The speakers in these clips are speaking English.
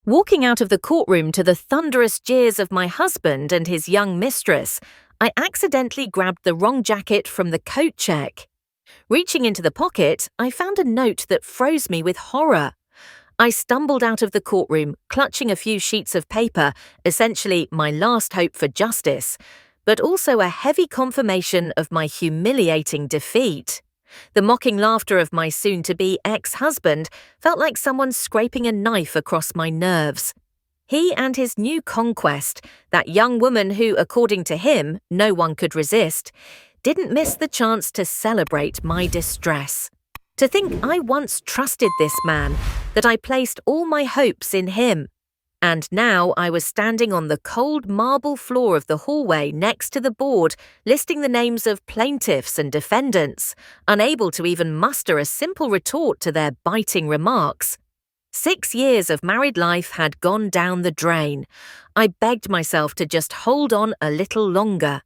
Walking out of the courtroom to the thunderous jeers of my husband and his young mistress, I accidentally grabbed the wrong jacket from the coat check. Reaching into the pocket, I found a note that froze me with horror. I stumbled out of the courtroom, clutching a few sheets of paper, essentially my last hope for justice, but also a heavy confirmation of my humiliating defeat. The mocking laughter of my soon-to-be ex-husband felt like someone scraping a knife across my nerves. He and his new conquest, that young woman who, according to him, no one could resist, didn't miss the chance to celebrate my distress. To think I once trusted this man, that I placed all my hopes in him. And now I was standing on the cold marble floor of the hallway next to the board, listing the names of plaintiffs and defendants, unable to even muster a simple retort to their biting remarks. 6 years of married life had gone down the drain. I begged myself to just hold on a little longer.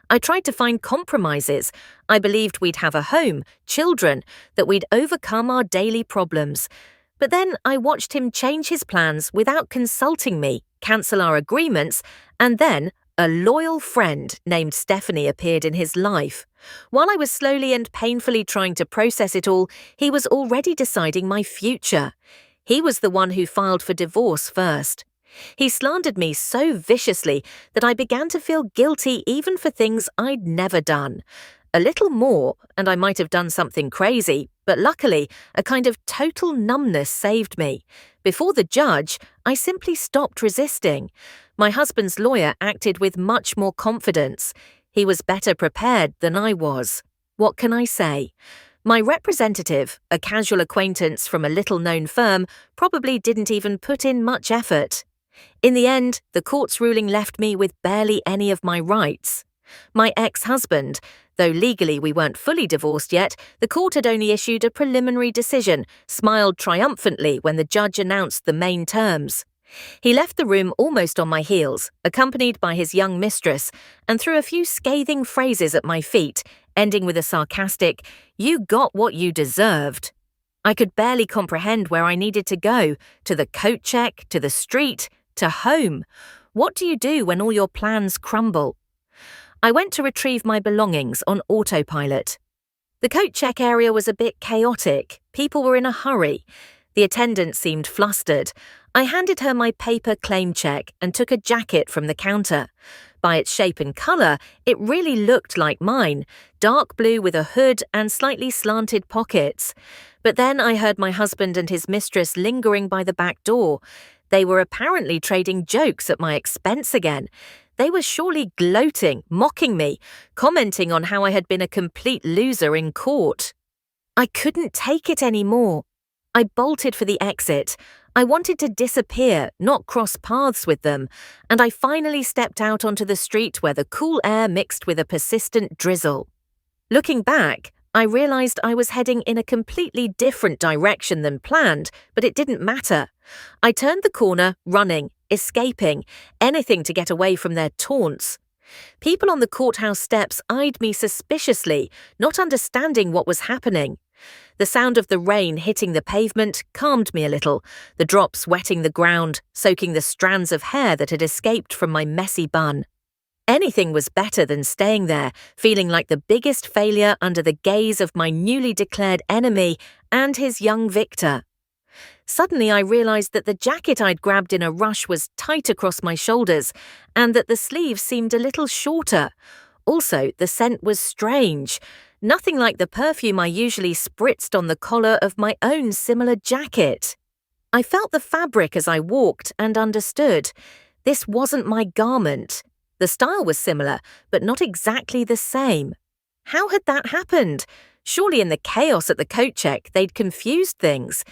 I tried to find compromises. I believed we'd have a home, children, that we'd overcome our daily problems. But then I watched him change his plans without consulting me, cancel our agreements, and then a loyal friend named Stephanie appeared in his life. While I was slowly and painfully trying to process it all, he was already deciding my future. He was the one who filed for divorce first. He slandered me so viciously that I began to feel guilty even for things I'd never done. A little more, and I might have done something crazy, but luckily, a kind of total numbness saved me. Before the judge, I simply stopped resisting. My husband's lawyer acted with much more confidence. He was better prepared than I was. What can I say? My representative, a casual acquaintance from a little-known firm, probably didn't even put in much effort. In the end, the court's ruling left me with barely any of my rights. My ex-husband, though legally we weren't fully divorced yet, the court had only issued a preliminary decision, smiled triumphantly when the judge announced the main terms. He left the room almost on my heels, accompanied by his young mistress, and threw a few scathing phrases at my feet, ending with a sarcastic, "You got what you deserved." I could barely comprehend where I needed to go, to the coat check, to the street, to home. What do you do when all your plans crumble? I went to retrieve my belongings on autopilot. The coat check area was a bit chaotic. People were in a hurry. The attendant seemed flustered. I handed her my paper claim check and took a jacket from the counter. By its shape and colour, it really looked like mine, dark blue with a hood and slightly slanted pockets. But then I heard my husband and his mistress lingering by the back door. They were apparently trading jokes at my expense again. They were surely gloating, mocking me, commenting on how I had been a complete loser in court. I couldn't take it anymore. I bolted for the exit. I wanted to disappear, not cross paths with them, and I finally stepped out onto the street where the cool air mixed with a persistent drizzle. Looking back, I realized I was heading in a completely different direction than planned, but it didn't matter. I turned the corner, running, escaping, anything to get away from their taunts. People on the courthouse steps eyed me suspiciously, not understanding what was happening. The sound of the rain hitting the pavement calmed me a little, the drops wetting the ground, soaking the strands of hair that had escaped from my messy bun. Anything was better than staying there, feeling like the biggest failure under the gaze of my newly declared enemy and his young victor. Suddenly I realized that the jacket I'd grabbed in a rush was tight across my shoulders, and that the sleeves seemed a little shorter. Also, the scent was strange. Nothing like the perfume I usually spritzed on the collar of my own similar jacket. I felt the fabric as I walked and understood. This wasn't my garment. The style was similar, but not exactly the same. How had that happened? Surely in the chaos at the coat check, they'd confused things.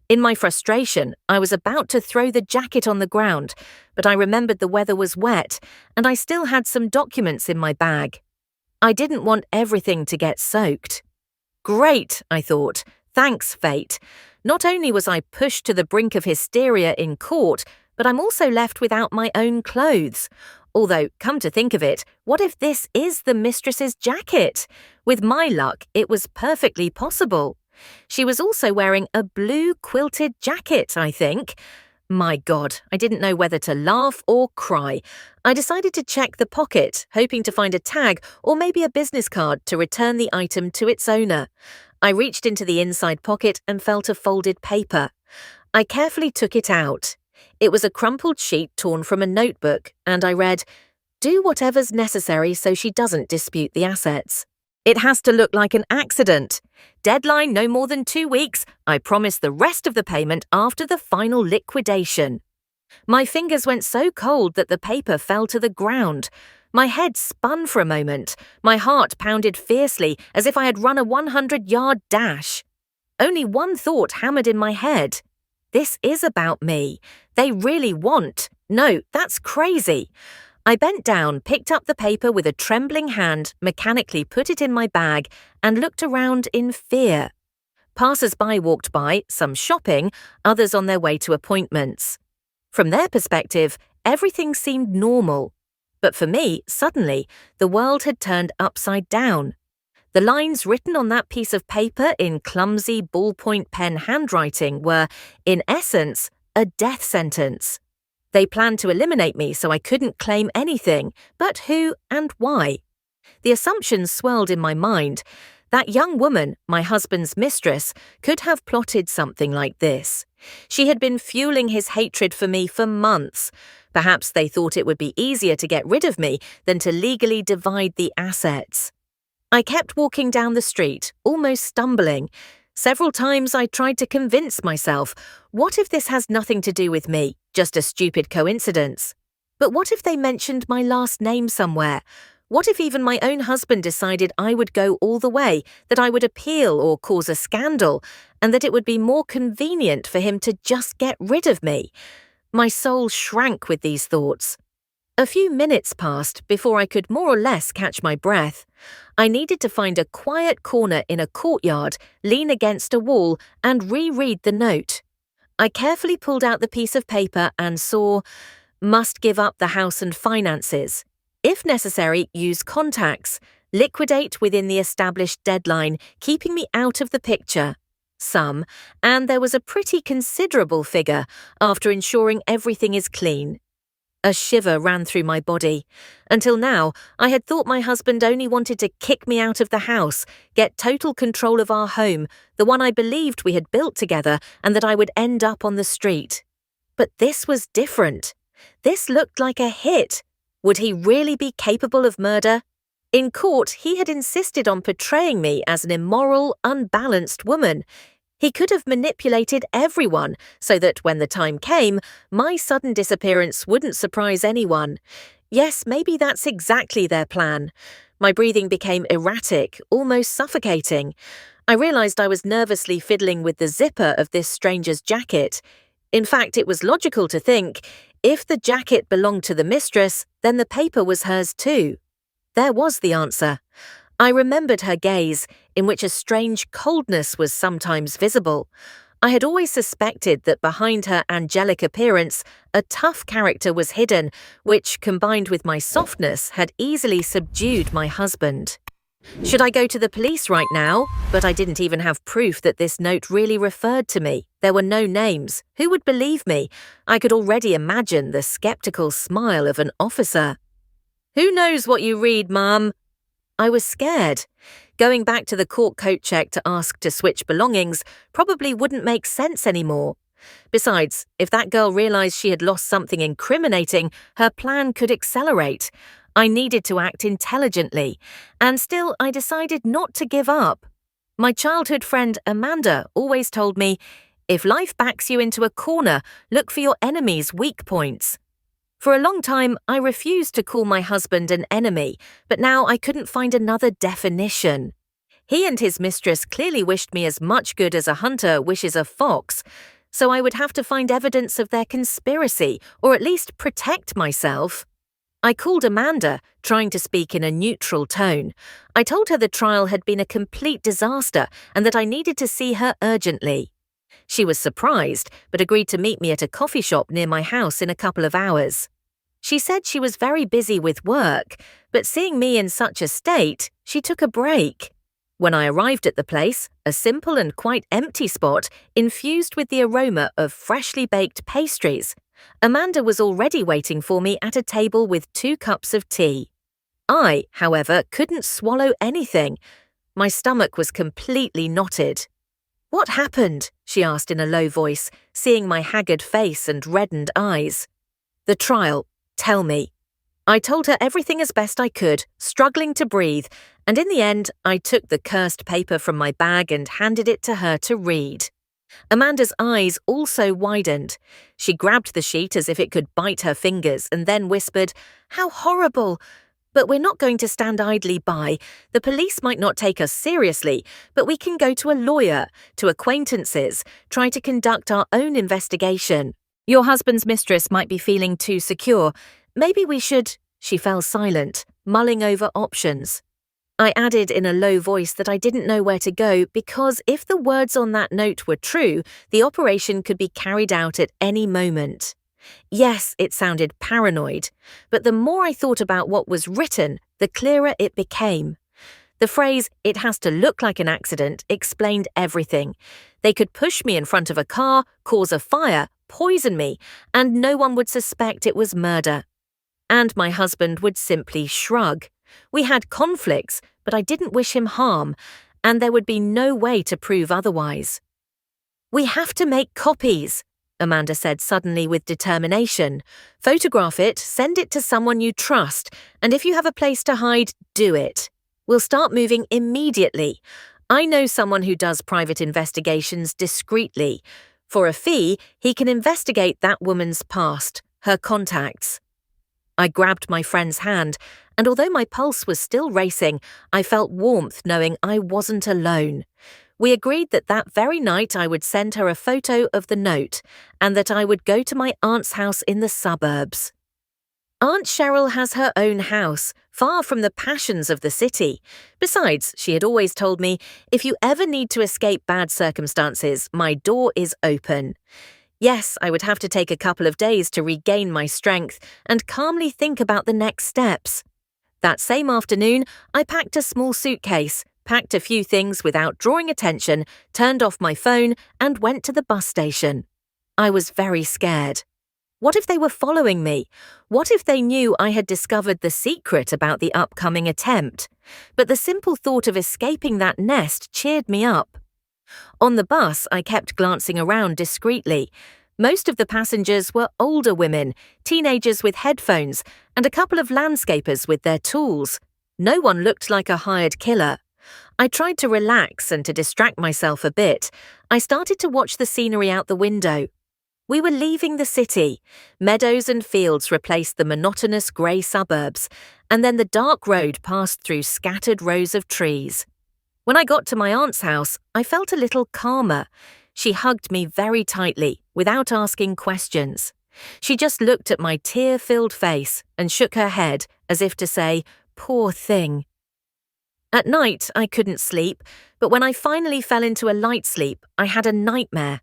In my frustration, I was about to throw the jacket on the ground, but I remembered the weather was wet, and I still had some documents in my bag. I didn't want everything to get soaked. Great, I thought. Thanks, fate. Not only was I pushed to the brink of hysteria in court, but I'm also left without my own clothes. Although, come to think of it, what if this is the mistress's jacket? With my luck, it was perfectly possible. She was also wearing a blue quilted jacket, I think. My God, I didn't know whether to laugh or cry. I decided to check the pocket, hoping to find a tag or maybe a business card to return the item to its owner. I reached into the inside pocket and felt a folded paper. I carefully took it out. It was a crumpled sheet torn from a notebook, and I read, "Do whatever's necessary so she doesn't dispute the assets. It has to look like an accident. Deadline no more than 2 weeks. I promise the rest of the payment after the final liquidation." My fingers went so cold that the paper fell to the ground. My head spun for a moment. My heart pounded fiercely as if I had run a 100-yard dash. Only one thought hammered in my head. This is about me. They really want. No, that's crazy. I bent down, picked up the paper with a trembling hand, mechanically put it in my bag, and looked around in fear. Passers-by walked by, some shopping, others on their way to appointments. From their perspective, everything seemed normal. But for me, suddenly, the world had turned upside down. The lines written on that piece of paper in clumsy ballpoint pen handwriting were, in essence, a death sentence. They planned to eliminate me so I couldn't claim anything, but who and why? The assumptions swirled in my mind. That young woman, my husband's mistress, could have plotted something like this. She had been fueling his hatred for me for months. Perhaps they thought it would be easier to get rid of me than to legally divide the assets. I kept walking down the street, almost stumbling. Several times I tried to convince myself, what if this has nothing to do with me, just a stupid coincidence? But what if they mentioned my last name somewhere? What if even my own husband decided I would go all the way, that I would appeal or cause a scandal, and that it would be more convenient for him to just get rid of me? My soul shrank with these thoughts. A few minutes passed before I could more or less catch my breath. I needed to find a quiet corner in a courtyard, lean against a wall, and reread the note. I carefully pulled out the piece of paper and saw, "Must give up the house and finances. If necessary, use contacts. Liquidate within the established deadline, keeping me out of the picture." Sum, and there was a pretty considerable figure after ensuring everything is clean. A shiver ran through my body. Until now, I had thought my husband only wanted to kick me out of the house, get total control of our home, the one I believed we had built together, and that I would end up on the street. But this was different. This looked like a hit. Would he really be capable of murder? In court, he had insisted on portraying me as an immoral, unbalanced woman. He could have manipulated everyone so that when the time came, my sudden disappearance wouldn't surprise anyone. Yes, maybe that's exactly their plan. My breathing became erratic, almost suffocating. I realized I was nervously fiddling with the zipper of this stranger's jacket. In fact, it was logical to think, if the jacket belonged to the mistress, then the paper was hers too. There was the answer. I remembered her gaze, in which a strange coldness was sometimes visible. I had always suspected that behind her angelic appearance, a tough character was hidden, which, combined with my softness, had easily subdued my husband. Should I go to the police right now? But I didn't even have proof that this note really referred to me. There were no names. Who would believe me? I could already imagine the skeptical smile of an officer. "Who knows what you read, Mum?" I was scared. Going back to the court coat check to ask to switch belongings probably wouldn't make sense anymore. Besides, if that girl realized she had lost something incriminating, her plan could accelerate. I needed to act intelligently, and still I decided not to give up. My childhood friend Amanda always told me, if life backs you into a corner, look for your enemy's weak points. For a long time, I refused to call my husband an enemy, but now I couldn't find another definition. He and his mistress clearly wished me as much good as a hunter wishes a fox, so I would have to find evidence of their conspiracy, or at least protect myself. I called Amanda, trying to speak in a neutral tone. I told her the trial had been a complete disaster and that I needed to see her urgently. She was surprised, but agreed to meet me at a coffee shop near my house in a couple of hours. She said she was very busy with work, but seeing me in such a state, she took a break. When I arrived at the place, a simple and quite empty spot infused with the aroma of freshly baked pastries, Amanda was already waiting for me at a table with 2 cups of tea. I, however, couldn't swallow anything. My stomach was completely knotted. "What happened?" she asked in a low voice, seeing my haggard face and reddened eyes. "The trial. Tell me." I told her everything as best I could, struggling to breathe, and in the end, I took the cursed paper from my bag and handed it to her to read. Amanda's eyes also widened. She grabbed the sheet as if it could bite her fingers and then whispered, "How horrible! But we're not going to stand idly by. The police might not take us seriously, but we can go to a lawyer, to acquaintances, try to conduct our own investigation. Your husband's mistress might be feeling too secure. Maybe we should—" She fell silent, mulling over options. I added in a low voice that I didn't know where to go because if the words on that note were true, the operation could be carried out at any moment. Yes, it sounded paranoid, but the more I thought about what was written, the clearer it became. The phrase, "it has to look like an accident," explained everything. They could push me in front of a car, cause a fire, poison me, and no one would suspect it was murder. And my husband would simply shrug. We had conflicts, but I didn't wish him harm, and there would be no way to prove otherwise. "We have to make copies," Amanda said suddenly with determination. "Photograph it, send it to someone you trust, and if you have a place to hide, do it. We'll start moving immediately. I know someone who does private investigations discreetly. For a fee, he can investigate that woman's past, her contacts." I grabbed my friend's hand, and although my pulse was still racing, I felt warmth knowing I wasn't alone. We agreed that that very night I would send her a photo of the note, and that I would go to my aunt's house in the suburbs. Aunt Cheryl has her own house, far from the passions of the city. Besides, she had always told me, "If you ever need to escape bad circumstances, my door is open." Yes, I would have to take a couple of days to regain my strength and calmly think about the next steps. That same afternoon, I packed a small suitcase, packed a few things without drawing attention, turned off my phone, and went to the bus station. I was very scared. What if they were following me? What if they knew I had discovered the secret about the upcoming attempt? But the simple thought of escaping that nest cheered me up. On the bus, I kept glancing around discreetly. Most of the passengers were older women, teenagers with headphones, and a couple of landscapers with their tools. No one looked like a hired killer. I tried to relax and to distract myself a bit. I started to watch the scenery out the window. We were leaving the city. Meadows and fields replaced the monotonous grey suburbs, and then the dark road passed through scattered rows of trees. When I got to my aunt's house, I felt a little calmer. She hugged me very tightly, without asking questions. She just looked at my tear-filled face and shook her head as if to say, "Poor thing." At night, I couldn't sleep, but when I finally fell into a light sleep, I had a nightmare.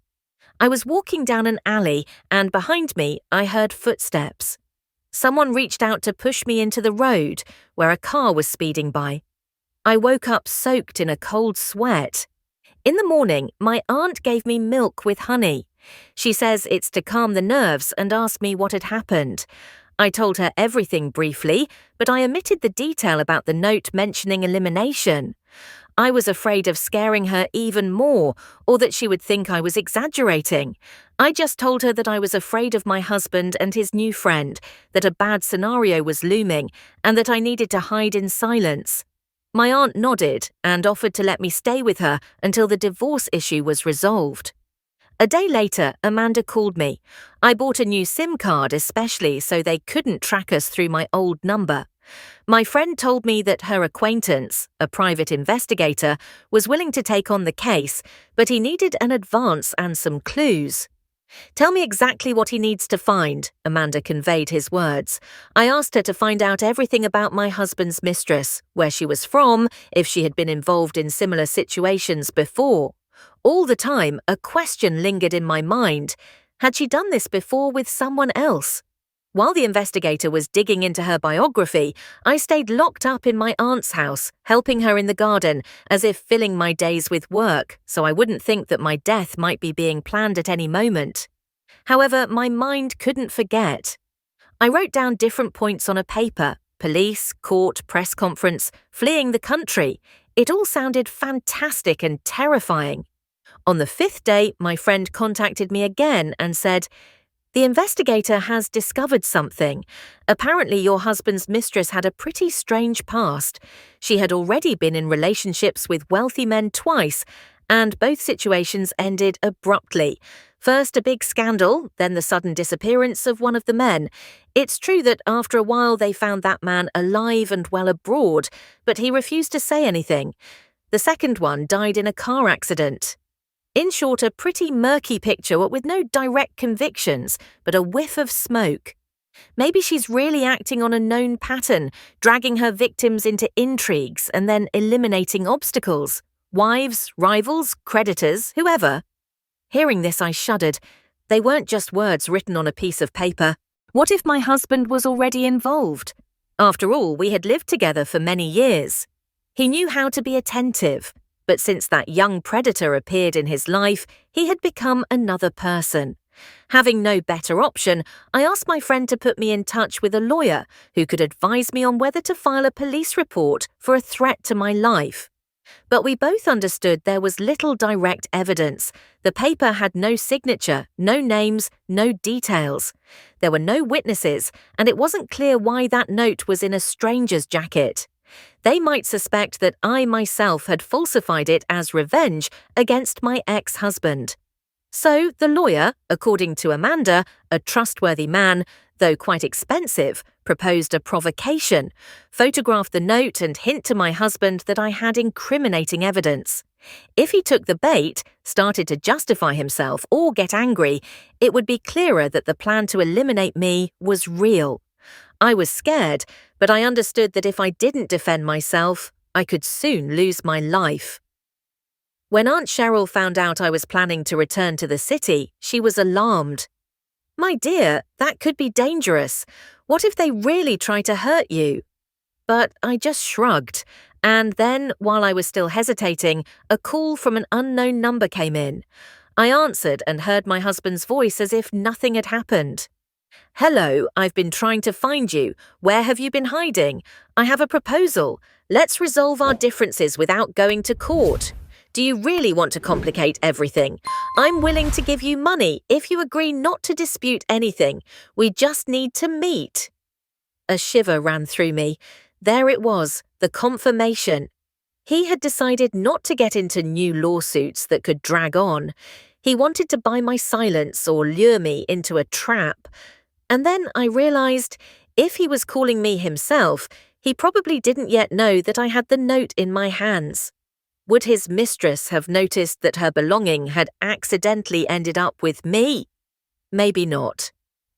I was walking down an alley, and behind me, I heard footsteps. Someone reached out to push me into the road, where a car was speeding by. I woke up soaked in a cold sweat. In the morning, my aunt gave me milk with honey. She says it's to calm the nerves and asked me what had happened. I told her everything briefly, but I omitted the detail about the note mentioning elimination. I was afraid of scaring her even more, or that she would think I was exaggerating. I just told her that I was afraid of my husband and his new friend, that a bad scenario was looming, and that I needed to hide in silence. My aunt nodded and offered to let me stay with her until the divorce issue was resolved. A day later, Amanda called me. I bought a new SIM card especially so they couldn't track us through my old number. My friend told me that her acquaintance, a private investigator, was willing to take on the case, but he needed an advance and some clues. "Tell me exactly what he needs to find," Amanda conveyed his words. I asked her to find out everything about my husband's mistress, where she was from, if she had been involved in similar situations before. All the time, a question lingered in my mind. Had she done this before with someone else? While the investigator was digging into her biography, I stayed locked up in my aunt's house, helping her in the garden, as if filling my days with work, so I wouldn't think that my death might be being planned at any moment. However, my mind couldn't forget. I wrote down different points on a paper: police, court, press conference, fleeing the country. It all sounded fantastic and terrifying. On the 5th day, my friend contacted me again and said, "The investigator has discovered something. Apparently, your husband's mistress had a pretty strange past. She had already been in relationships with wealthy men twice, and both situations ended abruptly. First a big scandal, then the sudden disappearance of one of the men. It's true that after a while they found that man alive and well abroad, but he refused to say anything. The second one died in a car accident." In short, a pretty murky picture with no direct convictions, but a whiff of smoke. Maybe she's really acting on a known pattern, dragging her victims into intrigues and then eliminating obstacles. Wives, rivals, creditors, whoever. Hearing this, I shuddered. They weren't just words written on a piece of paper. What if my husband was already involved? After all, we had lived together for many years. He knew how to be attentive. But since that young predator appeared in his life, he had become another person. Having no better option, I asked my friend to put me in touch with a lawyer who could advise me on whether to file a police report for a threat to my life. But we both understood there was little direct evidence. The paper had no signature, no names, no details. There were no witnesses, and it wasn't clear why that note was in a stranger's jacket. They might suspect that I myself had falsified it as revenge against my ex-husband. So the lawyer, according to Amanda, a trustworthy man, though quite expensive, proposed a provocation, photograph the note and hint to my husband that I had incriminating evidence. If he took the bait, started to justify himself or get angry, it would be clearer that the plan to eliminate me was real. I was scared, but I understood that if I didn't defend myself, I could soon lose my life. When Aunt Cheryl found out I was planning to return to the city, she was alarmed. "My dear, that could be dangerous. What if they really try to hurt you?" But I just shrugged, and then, while I was still hesitating, a call from an unknown number came in. I answered and heard my husband's voice as if nothing had happened. "Hello, I've been trying to find you. Where have you been hiding? I have a proposal. Let's resolve our differences without going to court. Do you really want to complicate everything? I'm willing to give you money if you agree not to dispute anything. We just need to meet." A shiver ran through me. There it was, the confirmation. He had decided not to get into new lawsuits that could drag on. He wanted to buy my silence or lure me into a trap. And then I realized, if he was calling me himself, he probably didn't yet know that I had the note in my hands. Would his mistress have noticed that her belonging had accidentally ended up with me? Maybe not.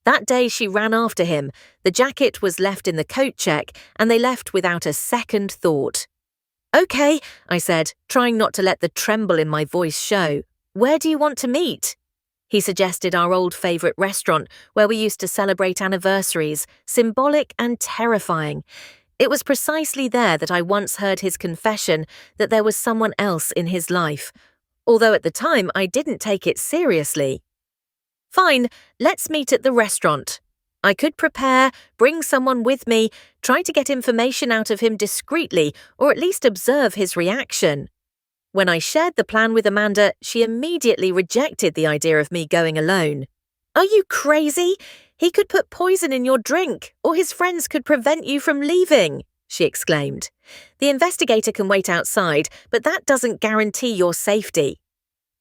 That day she ran after him. The jacket was left in the coat check, and they left without a second thought. "Okay," I said, trying not to let the tremble in my voice show. "Where do you want to meet?" He suggested our old favourite restaurant where we used to celebrate anniversaries, symbolic and terrifying. It was precisely there that I once heard his confession that there was someone else in his life, although at the time I didn't take it seriously. "Fine, let's meet at the restaurant." I could prepare, bring someone with me, try to get information out of him discreetly, or at least observe his reaction. When I shared the plan with Amanda, she immediately rejected the idea of me going alone. "Are you crazy? He could put poison in your drink, or his friends could prevent you from leaving," she exclaimed. "The investigator can wait outside, but that doesn't guarantee your safety."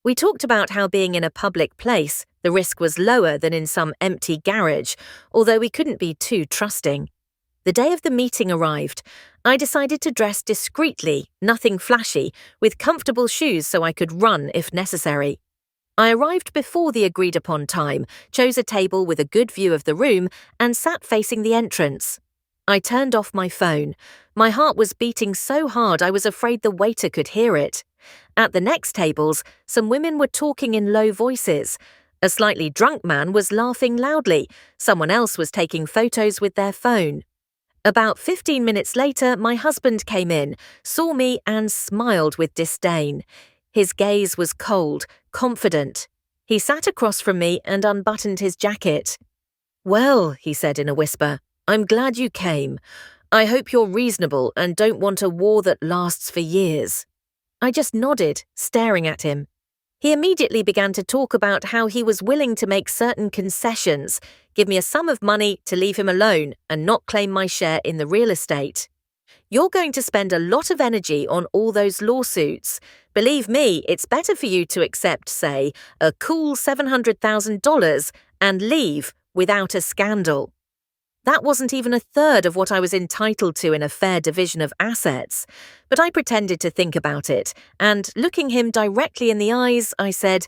We talked about how being in a public place, the risk was lower than in some empty garage, although we couldn't be too trusting. The day of the meeting arrived. I decided to dress discreetly, nothing flashy, with comfortable shoes so I could run if necessary. I arrived before the agreed-upon time, chose a table with a good view of the room, and sat facing the entrance. I turned off my phone. My heart was beating so hard I was afraid the waiter could hear it. At the next tables, some women were talking in low voices. A slightly drunk man was laughing loudly. Someone else was taking photos with their phone. About 15 minutes later, my husband came in, saw me and smiled with disdain. His gaze was cold, confident. He sat across from me and unbuttoned his jacket. "Well," he said in a whisper, "I'm glad you came. I hope you're reasonable and don't want a war that lasts for years." I just nodded, staring at him. He immediately began to talk about how he was willing to make certain concessions, give me a sum of money to leave him alone and not claim my share in the real estate. "You're going to spend a lot of energy on all those lawsuits. Believe me, it's better for you to accept, say, a cool $700,000 and leave without a scandal." That wasn't even a third of what I was entitled to in a fair division of assets, but I pretended to think about it, and looking him directly in the eyes, I said,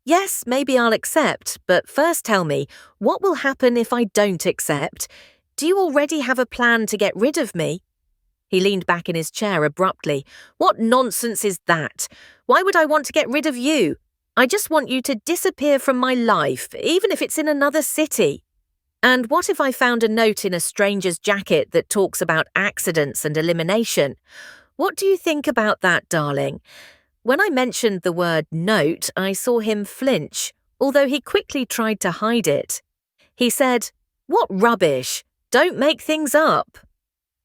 "Yes, maybe I'll accept, but first tell me, what will happen if I don't accept? Do you already have a plan to get rid of me?" He leaned back in his chair abruptly. "What nonsense is that? Why would I want to get rid of you? I just want you to disappear from my life, even if it's in another city. And what if I found a note in a stranger's jacket that talks about accidents and elimination? What do you think about that, darling?" When I mentioned the word note, I saw him flinch, although he quickly tried to hide it. He said, "What rubbish! Don't make things up."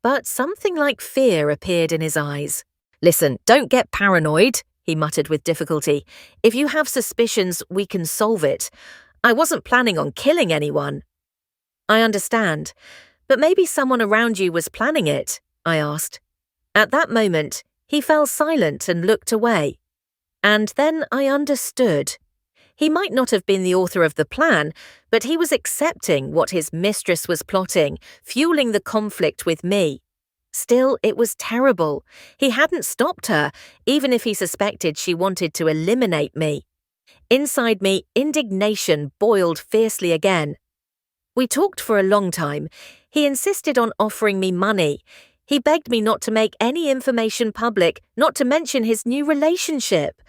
But something like fear appeared in his eyes. "Listen, don't get paranoid," he muttered with difficulty. "If you have suspicions, we can solve it. I wasn't planning on killing anyone." "I understand, but maybe someone around you was planning it," I asked. At that moment, he fell silent and looked away. And then I understood. He might not have been the author of the plan, but he was accepting what his mistress was plotting, fueling the conflict with me. Still, it was terrible. He hadn't stopped her, even if he suspected she wanted to eliminate me. Inside me, indignation boiled fiercely again. We talked for a long time. He insisted on offering me money. He begged me not to make any information public, not to mention his new relationship.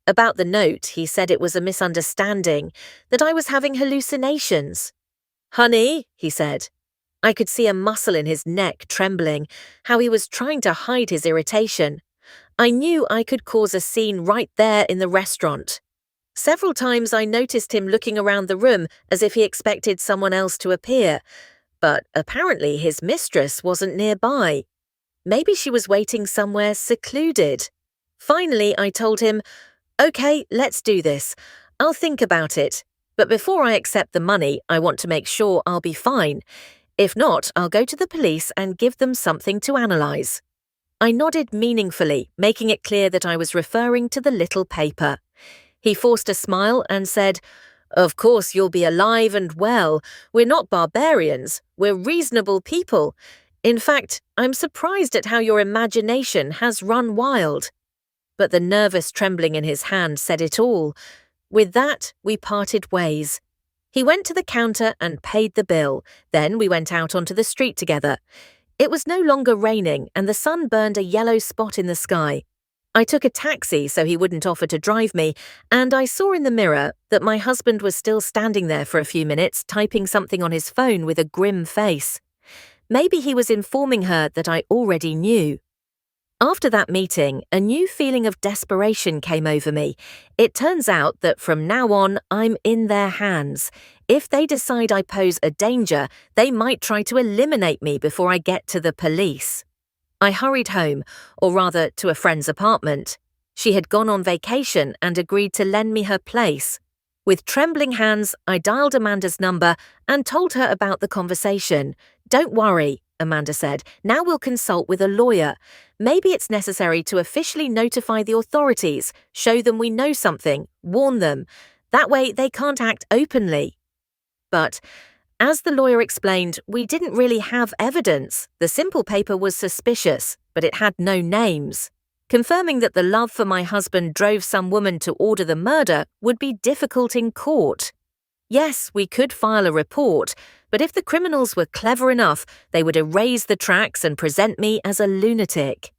About the note, he said it was a misunderstanding, that I was having hallucinations. "Honey," he said. I could see a muscle in his neck trembling, how he was trying to hide his irritation. I knew I could cause a scene right there in the restaurant. Several times I noticed him looking around the room as if he expected someone else to appear, but apparently his mistress wasn't nearby. Maybe she was waiting somewhere secluded. Finally, I told him, "Okay, let's do this. I'll think about it, but before I accept the money, I want to make sure I'll be fine. If not, I'll go to the police and give them something to analyze." I nodded meaningfully, making it clear that I was referring to the little paper. He forced a smile and said, "Of course you'll be alive and well. We're not barbarians. We're reasonable people. In fact, I'm surprised at how your imagination has run wild." But the nervous trembling in his hand said it all. With that, we parted ways. He went to the counter and paid the bill. Then we went out onto the street together. It was no longer raining and the sun burned a yellow spot in the sky. I took a taxi so he wouldn't offer to drive me, and I saw in the mirror that my husband was still standing there for a few minutes typing something on his phone with a grim face. Maybe he was informing her that I already knew. After that meeting, a new feeling of desperation came over me. It turns out that from now on, I'm in their hands. If they decide I pose a danger, they might try to eliminate me before I get to the police. I hurried home, or rather to a friend's apartment. She had gone on vacation and agreed to lend me her place. With trembling hands, I dialed Amanda's number and told her about the conversation. "Don't worry," Amanda said. "Now we'll consult with a lawyer. Maybe it's necessary to officially notify the authorities, show them we know something, warn them. That way they can't act openly." But as the lawyer explained, we didn't really have evidence. The simple paper was suspicious, but it had no names. Confirming that the love for my husband drove some woman to order the murder would be difficult in court. Yes, we could file a report, but if the criminals were clever enough, they would erase the tracks and present me as a lunatic.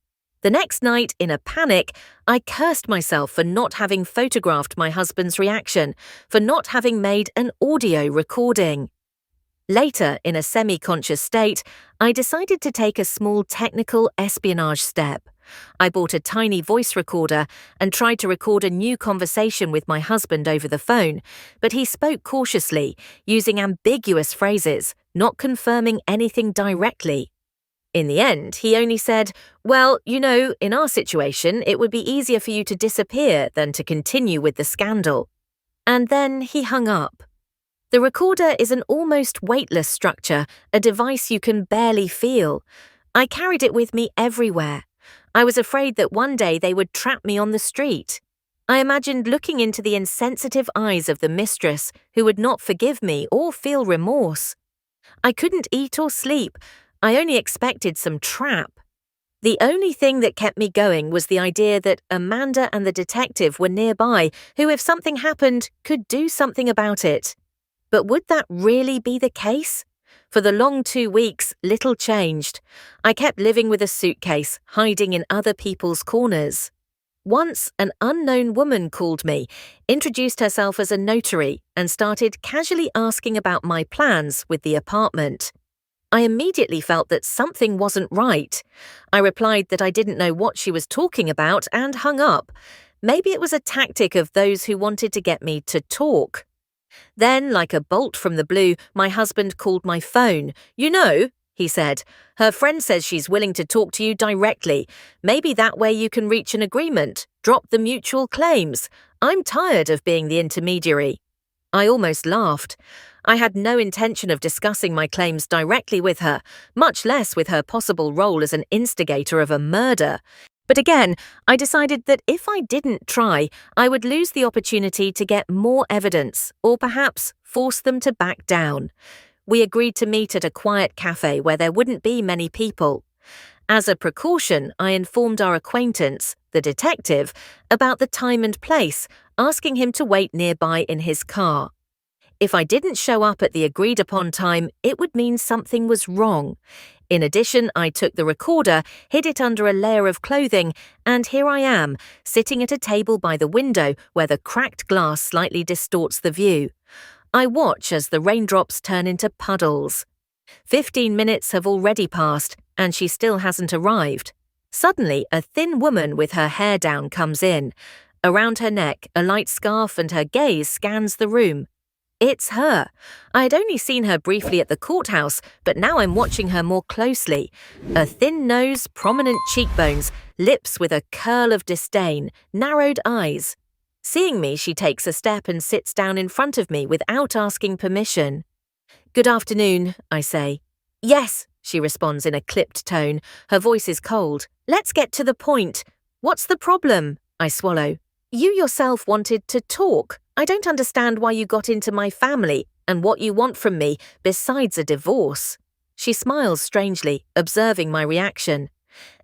The next night, in a panic, I cursed myself for not having photographed my husband's reaction, for not having made an audio recording. Later, in a semi-conscious state, I decided to take a small technical espionage step. I bought a tiny voice recorder and tried to record a new conversation with my husband over the phone, but he spoke cautiously, using ambiguous phrases, not confirming anything directly. In the end, he only said, "Well, in our situation, it would be easier for you to disappear than to continue with the scandal." And then he hung up. The recorder is an almost weightless structure, a device you can barely feel. I carried it with me everywhere. I was afraid that one day they would trap me on the street. I imagined looking into the insensitive eyes of the mistress, who would not forgive me or feel remorse. I couldn't eat or sleep. I only expected some trap. The only thing that kept me going was the idea that Amanda and the detective were nearby, who, if something happened, could do something about it. But would that really be the case? For the long 2 weeks, little changed. I kept living with a suitcase, hiding in other people's corners. Once, an unknown woman called me, introduced herself as a notary, and started casually asking about my plans with the apartment. I immediately felt that something wasn't right. I replied that I didn't know what she was talking about and hung up. Maybe it was a tactic of those who wanted to get me to talk. Then, like a bolt from the blue, my husband called my phone. He said, "her friend says she's willing to talk to you directly. Maybe that way you can reach an agreement. Drop the mutual claims. I'm tired of being the intermediary." I almost laughed. I had no intention of discussing my claims directly with her, much less with her possible role as an instigator of a murder. But again, I decided that if I didn't try, I would lose the opportunity to get more evidence, or perhaps force them to back down. We agreed to meet at a quiet cafe where there wouldn't be many people. As a precaution, I informed our acquaintance, the detective, about the time and place, asking him to wait nearby in his car. If I didn't show up at the agreed-upon time, it would mean something was wrong. In addition, I took the recorder, hid it under a layer of clothing, and here I am, sitting at a table by the window where the cracked glass slightly distorts the view. I watch as the raindrops turn into puddles. 15 minutes have already passed, and she still hasn't arrived. Suddenly, a thin woman with her hair down comes in. Around her neck, a light scarf, and her gaze scans the room. It's her. I had only seen her briefly at the courthouse, but now I'm watching her more closely. A thin nose, prominent cheekbones, lips with a curl of disdain, narrowed eyes. Seeing me, she takes a step and sits down in front of me without asking permission. "Good afternoon," I say. "Yes," she responds in a clipped tone. Her voice is cold. "Let's get to the point. What's the problem?" I swallow. "You yourself wanted to talk. I don't understand why you got into my family and what you want from me besides a divorce." She smiles strangely, observing my reaction.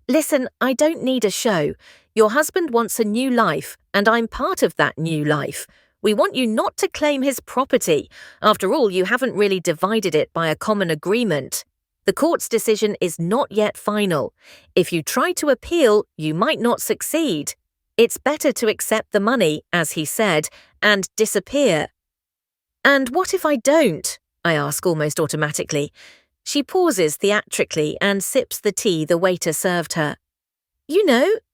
"Listen, I don't need a show. Your husband wants a new life, and I'm part of that new life. We want you not to claim his property. After all, you haven't really divided it by a common agreement. The court's decision is not yet final. If you try to appeal, you might not succeed. It's better to accept the money, as he said, and disappear." "And what if I don't?" I ask almost automatically. She pauses theatrically and sips the tea the waiter served her.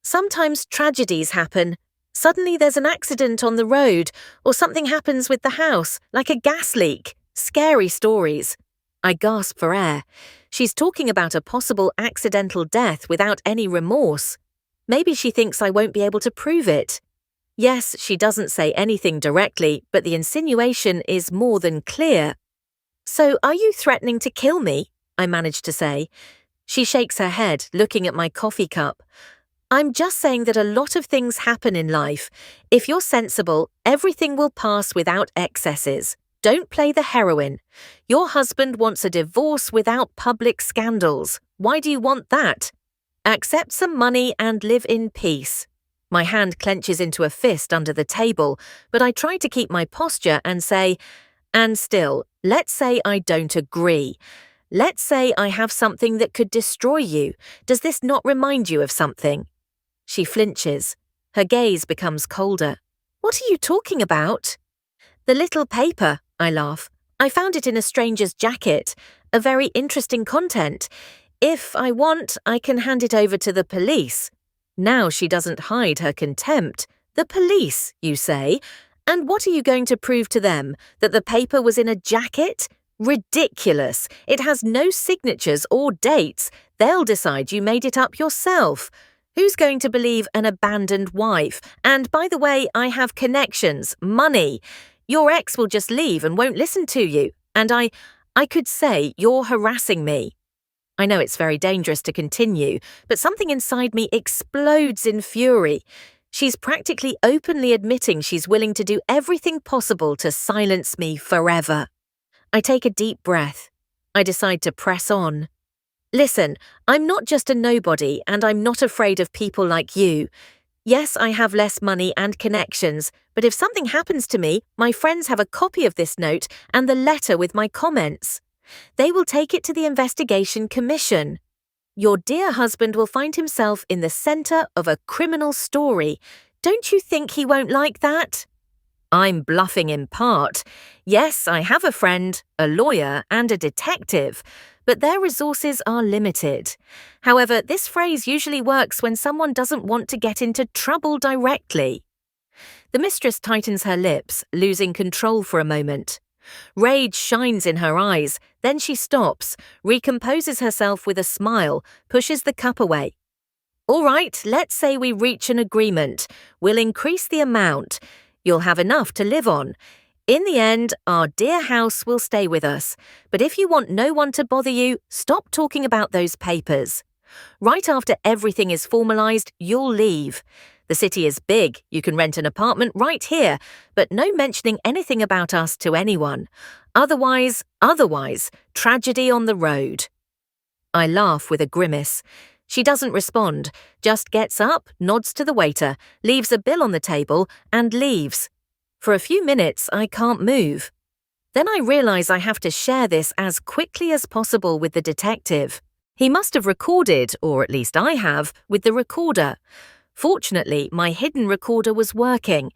Sometimes tragedies happen. Suddenly there's an accident on the road, or something happens with the house, like a gas leak. Scary stories. I gasp for air. She's talking about a possible accidental death without any remorse. Maybe she thinks I won't be able to prove it. Yes, she doesn't say anything directly, but the insinuation is more than clear. "So are you threatening to kill me?" I manage to say. She shakes her head, looking at my coffee cup. "I'm just saying that a lot of things happen in life. If you're sensible, everything will pass without excesses. Don't play the heroine. Your husband wants a divorce without public scandals. Why do you want that? Accept some money and live in peace." My hand clenches into a fist under the table, but I try to keep my posture and say, "And still, let's say I don't agree. Let's say I have something that could destroy you. Does this not remind you of something?" She flinches. Her gaze becomes colder. What are you talking about? The little paper, I laugh. I found it in a stranger's jacket. A very interesting content. If I want, I can hand it over to the police. Now she doesn't hide her contempt. The police, you say? And what are you going to prove to them? That the paper was in a jacket? Ridiculous. It has no signatures or dates. They'll decide you made it up yourself. Who's going to believe an abandoned wife? And by the way, I have connections, money. Your ex will just leave and won't listen to you. And I could say you're harassing me. I know it's very dangerous to continue, but something inside me explodes in fury. She's practically openly admitting she's willing to do everything possible to silence me forever. I take a deep breath. I decide to press on. Listen, I'm not just a nobody, and I'm not afraid of people like you. Yes, I have less money and connections, but if something happens to me, my friends have a copy of this note and the letter with my comments. They will take it to the investigation commission. Your dear husband will find himself in the center of a criminal story. Don't you think he won't like that? I'm bluffing in part. Yes, I have a friend, a lawyer, and a detective, but their resources are limited. However, this phrase usually works when someone doesn't want to get into trouble directly. The mistress tightens her lips, losing control for a moment. Rage shines in her eyes, then she stops, recomposes herself with a smile, pushes the cup away. All right, let's say we reach an agreement. We'll increase the amount. You'll have enough to live on. In the end, our dear house will stay with us. But if you want no one to bother you, stop talking about those papers. Right after everything is formalized, you'll leave. The city is big, you can rent an apartment right here, but no mentioning anything about us to anyone. Otherwise, tragedy on the road. I laugh with a grimace. She doesn't respond, just gets up, nods to the waiter, leaves a bill on the table, and leaves. For a few minutes, I can't move. Then I realize I have to share this as quickly as possible with the detective. He must have recorded, or at least I have, with the recorder. Fortunately, my hidden recorder was working.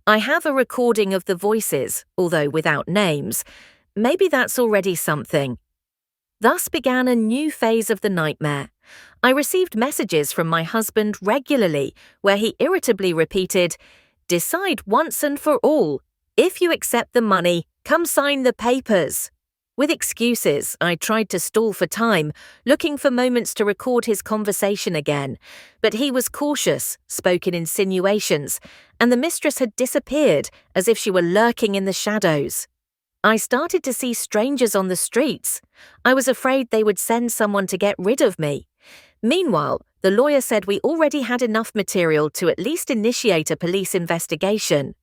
I have a recording of the voices, although without names. Maybe that's already something. Thus began a new phase of the nightmare. I received messages from my husband regularly, where he irritably repeated, "Decide once and for all. If you accept the money, come sign the papers." With excuses, I tried to stall for time, looking for moments to record his conversation again. But he was cautious, spoke in insinuations, and the mistress had disappeared as if she were lurking in the shadows. I started to see strangers on the streets. I was afraid they would send someone to get rid of me. Meanwhile, the lawyer said we already had enough material to at least initiate a police investigation.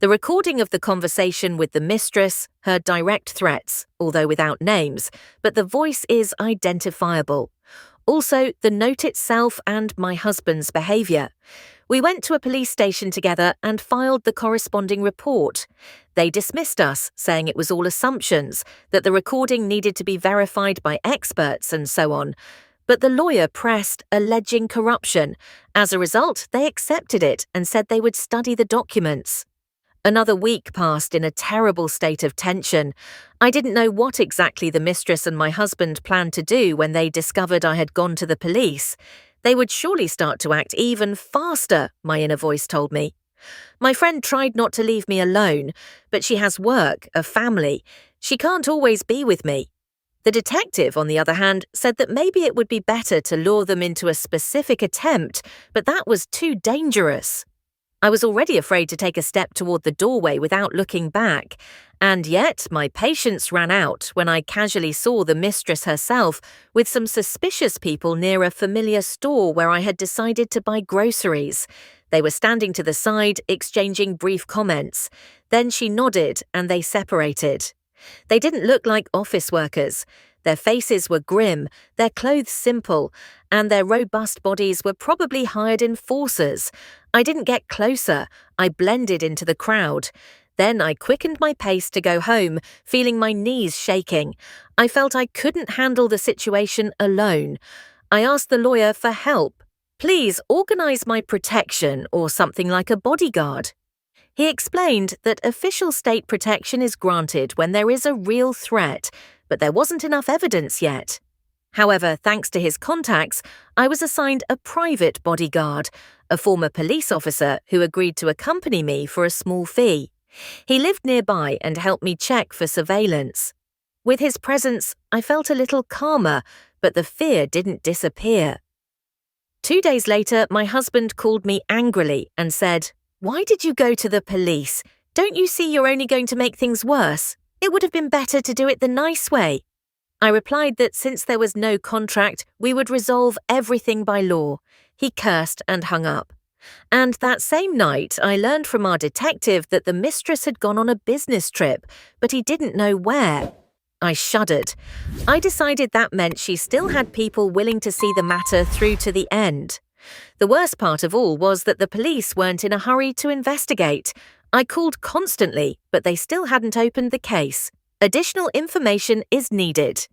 The recording of the conversation with the mistress, her direct threats, although without names, but the voice is identifiable. Also, the note itself and my husband's behaviour. We went to a police station together and filed the corresponding report. They dismissed us, saying it was all assumptions, that the recording needed to be verified by experts and so on. But the lawyer pressed, alleging corruption. As a result, they accepted it and said they would study the documents. Another week passed in a terrible state of tension. I didn't know what exactly the mistress and my husband planned to do when they discovered I had gone to the police. They would surely start to act even faster, my inner voice told me. My friend tried not to leave me alone, but she has work, a family. She can't always be with me. The detective, on the other hand, said that maybe it would be better to lure them into a specific attempt, but that was too dangerous. I was already afraid to take a step toward the doorway without looking back, and yet my patience ran out when I casually saw the mistress herself with some suspicious people near a familiar store where I had decided to buy groceries. They were standing to the side, exchanging brief comments. Then she nodded and they separated. They didn't look like office workers. Their faces were grim, their clothes simple, and their robust bodies were probably hired enforcers. I didn't get closer. I blended into the crowd. Then I quickened my pace to go home, feeling my knees shaking. I felt I couldn't handle the situation alone. I asked the lawyer for help. Please organize my protection or something like a bodyguard. He explained that official state protection is granted when there is a real threat, but there wasn't enough evidence yet. However, thanks to his contacts, I was assigned a private bodyguard, a former police officer who agreed to accompany me for a small fee. He lived nearby and helped me check for surveillance. With his presence, I felt a little calmer, but the fear didn't disappear. 2 days later, my husband called me angrily and said, "Why did you go to the police? Don't you see you're only going to make things worse? It would have been better to do it the nice way." I replied that since there was no contract, we would resolve everything by law. He cursed and hung up. And that same night, I learned from our detective that the mistress had gone on a business trip, but he didn't know where. I shuddered. I decided that meant she still had people willing to see the matter through to the end. The worst part of all was that the police weren't in a hurry to investigate. I called constantly, but they still hadn't opened the case. Additional information is needed.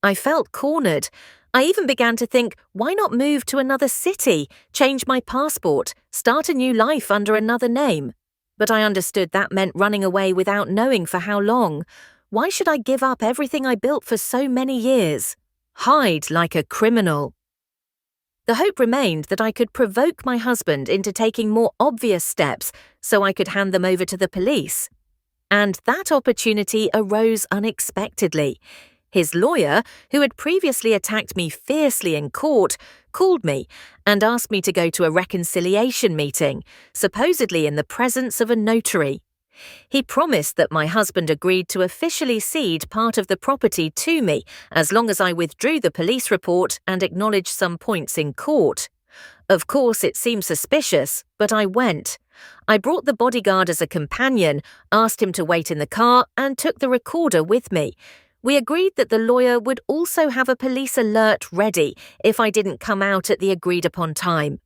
I felt cornered. I even began to think, why not move to another city, change my passport, start a new life under another name? But I understood that meant running away without knowing for how long. Why should I give up everything I built for so many years? Hide like a criminal. The hope remained that I could provoke my husband into taking more obvious steps so I could hand them over to the police. And that opportunity arose unexpectedly. His lawyer, who had previously attacked me fiercely in court, called me and asked me to go to a reconciliation meeting, supposedly in the presence of a notary. He promised that my husband agreed to officially cede part of the property to me as long as I withdrew the police report and acknowledged some points in court. Of course, it seemed suspicious, but I went. I brought the bodyguard as a companion, asked him to wait in the car, and took the recorder with me. We agreed that the lawyer would also have a police alert ready if I didn't come out at the agreed-upon time.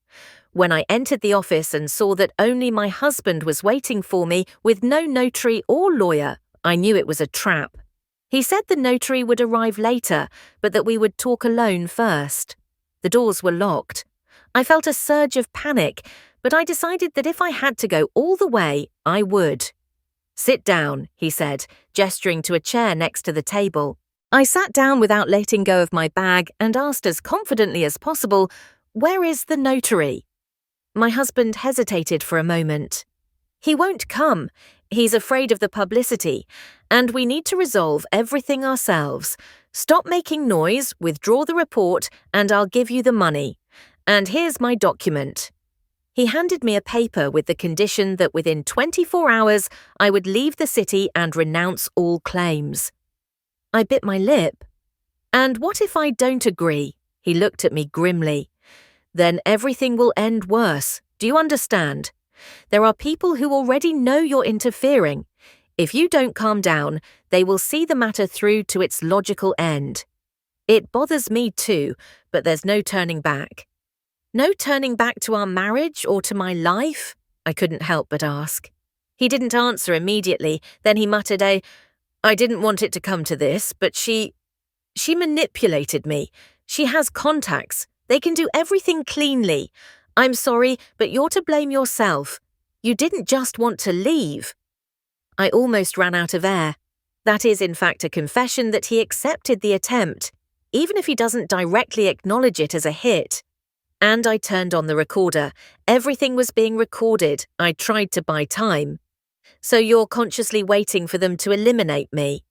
When I entered the office and saw that only my husband was waiting for me with no notary or lawyer, I knew it was a trap. He said the notary would arrive later, but that we would talk alone first. The doors were locked. I felt a surge of panic, but I decided that if I had to go all the way, I would. "Sit down," he said, gesturing to a chair next to the table. I sat down without letting go of my bag and asked as confidently as possible, "Where is the notary?" My husband hesitated for a moment. "He won't come. He's afraid of the publicity, and we need to resolve everything ourselves. Stop making noise, withdraw the report, and I'll give you the money. And here's my document." He handed me a paper with the condition that within 24 hours I would leave the city and renounce all claims. I bit my lip. "And what if I don't agree?" He looked at me grimly. "Then everything will end worse. Do you understand? There are people who already know you're interfering. If you don't calm down, they will see the matter through to its logical end. It bothers me too, but there's no turning back." "No turning back to our marriage or to my life?" I couldn't help but ask. He didn't answer immediately. Then he muttered "I didn't want it to come to this, but she manipulated me. She has contacts. They can do everything cleanly. I'm sorry, but you're to blame yourself. You didn't just want to leave." I almost ran out of air. That is, in fact, a confession that he accepted the attempt, even if he doesn't directly acknowledge it as a hit. And I turned on the recorder. Everything was being recorded. I tried to buy time. "So you're consciously waiting for them to eliminate me?"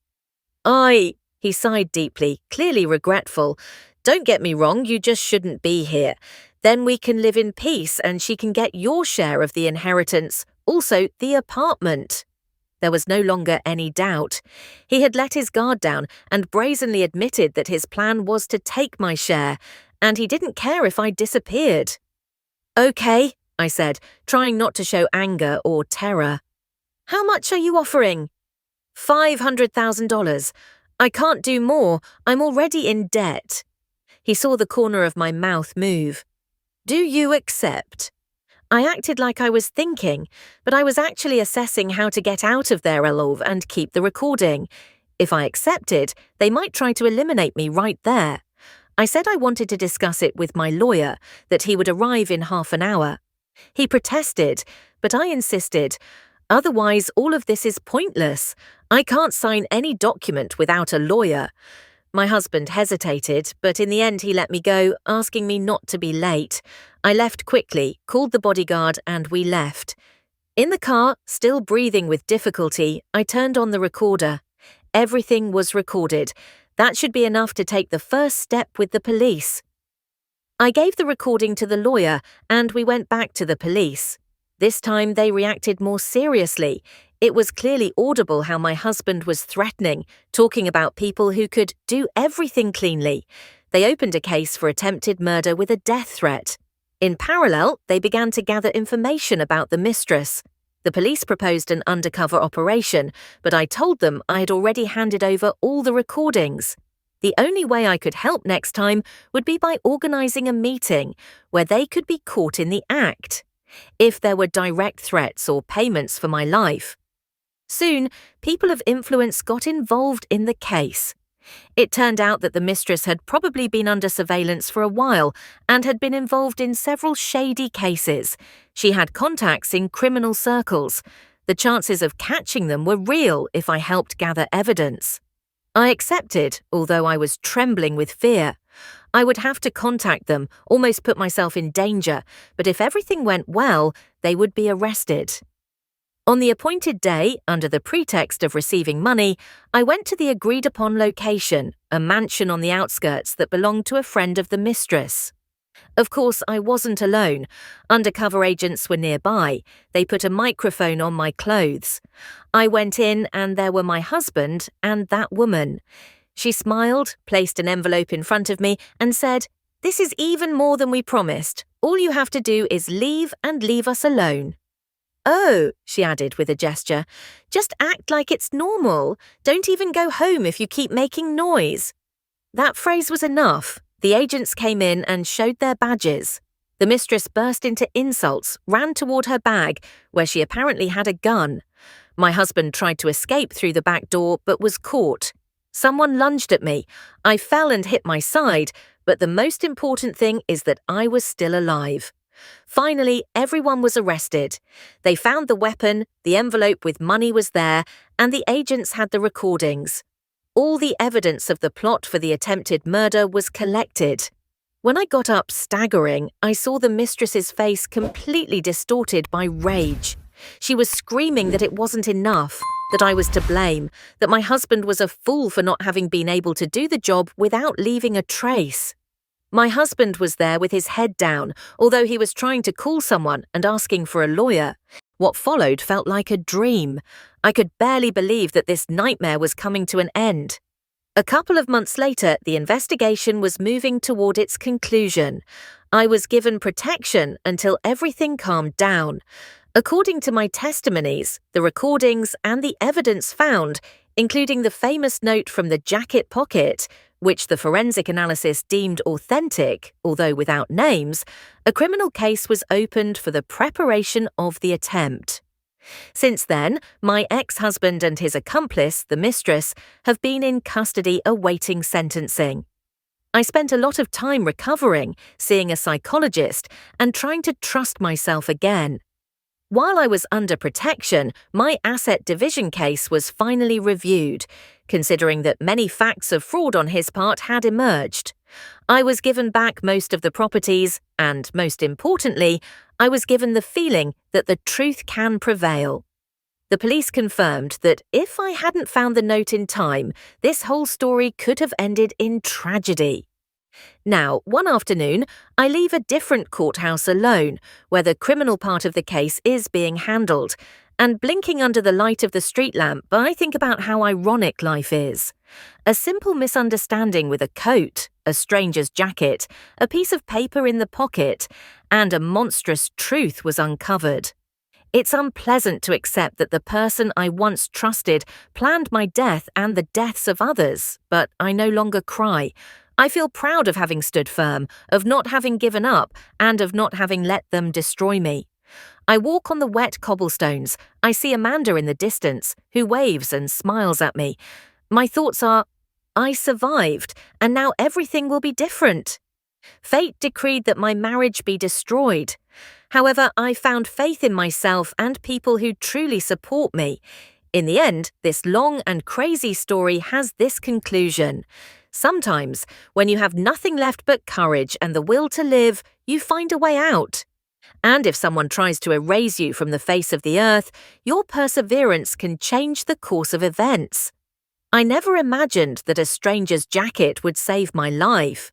He sighed deeply, clearly regretful. "Don't get me wrong, you just shouldn't be here. Then we can live in peace and she can get your share of the inheritance, also the apartment." There was no longer any doubt. He had let his guard down and brazenly admitted that his plan was to take my share, and he didn't care if I disappeared. "Okay," I said, trying not to show anger or terror. "How much are you offering?" $500,000. I can't do more. I'm already in debt." He saw the corner of my mouth move. "Do you accept?" I acted like I was thinking, but I was actually assessing how to get out of their love and keep the recording. If I accepted, they might try to eliminate me right there. I said I wanted to discuss it with my lawyer, that he would arrive in half an hour. He protested, but I insisted. Otherwise, all of this is pointless. I can't sign any document without a lawyer. My husband hesitated, but in the end he let me go, asking me not to be late. I left quickly, called the bodyguard, and we left. In the car, still breathing with difficulty, I turned on the recorder. Everything was recorded. That should be enough to take the first step with the police. I gave the recording to the lawyer, and we went back to the police. This time they reacted more seriously. It was clearly audible how my husband was threatening, talking about people who could do everything cleanly. They opened a case for attempted murder with a death threat. In parallel, they began to gather information about the mistress. The police proposed an undercover operation, but I told them I had already handed over all the recordings. The only way I could help next time would be by organizing a meeting where they could be caught in the act, if there were direct threats or payments for my life. Soon, people of influence got involved in the case. It turned out that the mistress had probably been under surveillance for a while and had been involved in several shady cases. She had contacts in criminal circles. The chances of catching them were real if I helped gather evidence. I accepted, although I was trembling with fear. I would have to contact them, almost put myself in danger, but if everything went well, they would be arrested. On the appointed day, under the pretext of receiving money, I went to the agreed-upon location, a mansion on the outskirts that belonged to a friend of the mistress. Of course, I wasn't alone. Undercover agents were nearby. They put a microphone on my clothes. I went in, and there were my husband and that woman. She smiled, placed an envelope in front of me, and said, "This is even more than we promised. All you have to do is leave and leave us alone." "Oh," she added with a gesture, "just act like it's normal. Don't even go home if you keep making noise." That phrase was enough. The agents came in and showed their badges. The mistress burst into insults, ran toward her bag, where she apparently had a gun. My husband tried to escape through the back door, but was caught. Someone lunged at me. I fell and hit my side, but the most important thing is that I was still alive. Finally, everyone was arrested. They found the weapon, the envelope with money was there, and the agents had the recordings. All the evidence of the plot for the attempted murder was collected. When I got up staggering, I saw the mistress's face completely distorted by rage. She was screaming that it wasn't enough, that I was to blame, that my husband was a fool for not having been able to do the job without leaving a trace. My husband was there with his head down, although he was trying to call someone and asking for a lawyer. What followed felt like a dream. I could barely believe that this nightmare was coming to an end. A couple of months later, the investigation was moving toward its conclusion. I was given protection until everything calmed down. According to my testimonies, the recordings and the evidence found, including the famous note from the jacket pocket, which the forensic analysis deemed authentic, although without names, a criminal case was opened for the preparation of the attempt. Since then, my ex-husband and his accomplice, the mistress, have been in custody awaiting sentencing. I spent a lot of time recovering, seeing a psychologist, and trying to trust myself again. While I was under protection, my asset division case was finally reviewed, considering that many facts of fraud on his part had emerged. I was given back most of the properties, and most importantly, I was given the feeling that the truth can prevail. The police confirmed that if I hadn't found the note in time, this whole story could have ended in tragedy. Now, one afternoon, I leave a different courthouse alone, where the criminal part of the case is being handled, and blinking under the light of the street lamp, I think about how ironic life is. A simple misunderstanding with a coat, a stranger's jacket, a piece of paper in the pocket, and a monstrous truth was uncovered. It's unpleasant to accept that the person I once trusted planned my death and the deaths of others, but I no longer cry. I feel proud of having stood firm, of not having given up, and of not having let them destroy me. I walk on the wet cobblestones. I see Amanda in the distance, who waves and smiles at me. My thoughts are, I survived, and now everything will be different. Fate decreed that my marriage be destroyed. However, I found faith in myself and people who truly support me. In the end, this long and crazy story has this conclusion. Sometimes, when you have nothing left but courage and the will to live, you find a way out. And if someone tries to erase you from the face of the earth, your perseverance can change the course of events. I never imagined that a stranger's jacket would save my life.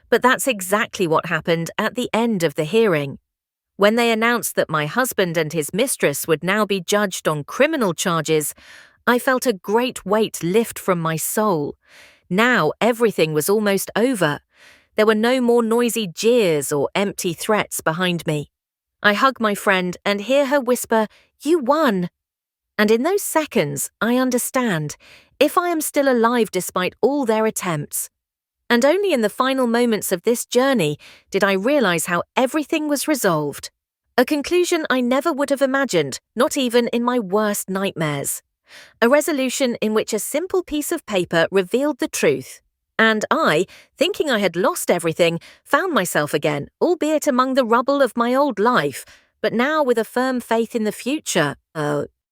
But that's exactly what happened at the end of the hearing. When they announced that my husband and his mistress would now be judged on criminal charges, I felt a great weight lift from my soul. Now everything was almost over. There were no more noisy jeers or empty threats behind me. I hug my friend and hear her whisper, "You won." And in those seconds, I understand, if I am still alive despite all their attempts. And only in the final moments of this journey did I realize how everything was resolved. A conclusion I never would have imagined, not even in my worst nightmares. A resolution in which a simple piece of paper revealed the truth. And I, thinking I had lost everything, found myself again, albeit among the rubble of my old life, but now with a firm faith in the future.